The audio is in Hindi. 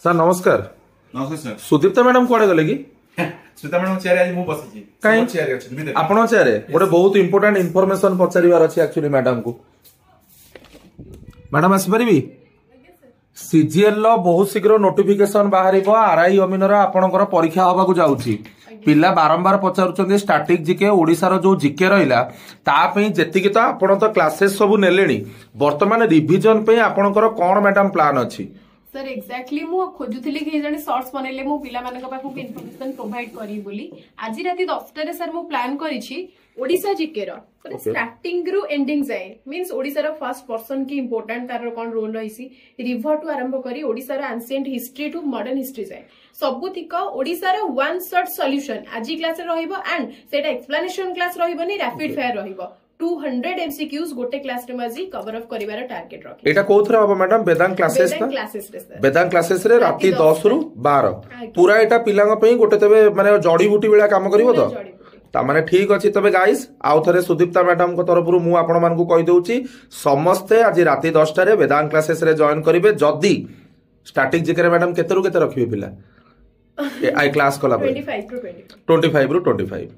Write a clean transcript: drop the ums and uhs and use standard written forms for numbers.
सर नमस्कार। नमस्कार सर। सुदीप्ता मैडम कुआडे गले कि सुदीप्ता मैडम चेयर आज मु बसिची काई चेयर अछि आपण चेयर गोटे बहुत इंपोर्टेंट इनफॉरमेशन पचारिबार अछि एक्चुअली मैडम को। मैडम आसी परिबी सीजीएल लो बहुत शीघ्र नोटिफिकेशन बाहरिबो। आरआई अमीनर आपणकर परीक्षा होबा को जाउची। पिला बारंबार पचारुचंदी स्टैटिक जीके ओडिसा रो जो जीके रहिला ता पई जेतिकी तो आपण तो क्लासेस सब नेलेनी वर्तमान रिवीजन पे आपणकर कोन मैडम प्लान अछि सर? एक्जाक्टली मु खोजुथिली कि जने शॉर्ट्स बनेले मु पिला मानक पाखु इन्फॉर्मेशन प्रोवाइड करी बोली। आज राती 10टा रे सर मु प्लान करिछि ओडिसा जीके रो स्टार्टिंग रु एंडिंग जाए मींस ओडिसा रो फर्स्ट पर्सन की इंपोर्टेंट तार कोन रोल रहिसी रिवर टू आरंभ करी ओडिसा रो एंशिएंट हिस्ट्री टू मॉडर्न हिस्ट्री जाए सबुतिक ओडिसा रो वन शॉट सॉल्यूशन आज क्लास रे रहइबो एंड सेटा एक्सप्लेनेशन क्लास रहइबोनी रैपिड फायर रहइबो। 200 एमसीक्यूज गोटे क्लास रे मजी कवर अप करिवार टारगेट रखि। एटा कोथरा हो मैडम? वेदांत क्लासेस ना? वेदांत क्लासेस रे राती 10 रु 12 पूरा एटा पिलांग पई गोटे तबे माने जड़ी बूटी बेला काम करिवो तो ता माने ठीक अछि। तबे गाइस आउ थरे सुदीप्ता मैडम को तरफ रु मु आपण मान को कहि देउची समस्ते आज राती 10 टा रे वेदांत क्लासेस रे जॉइन करिवे। जदी स्टैटिक जिकरे मैडम केते रु केते रखिबे पिला आई क्लास कला 25 रु 25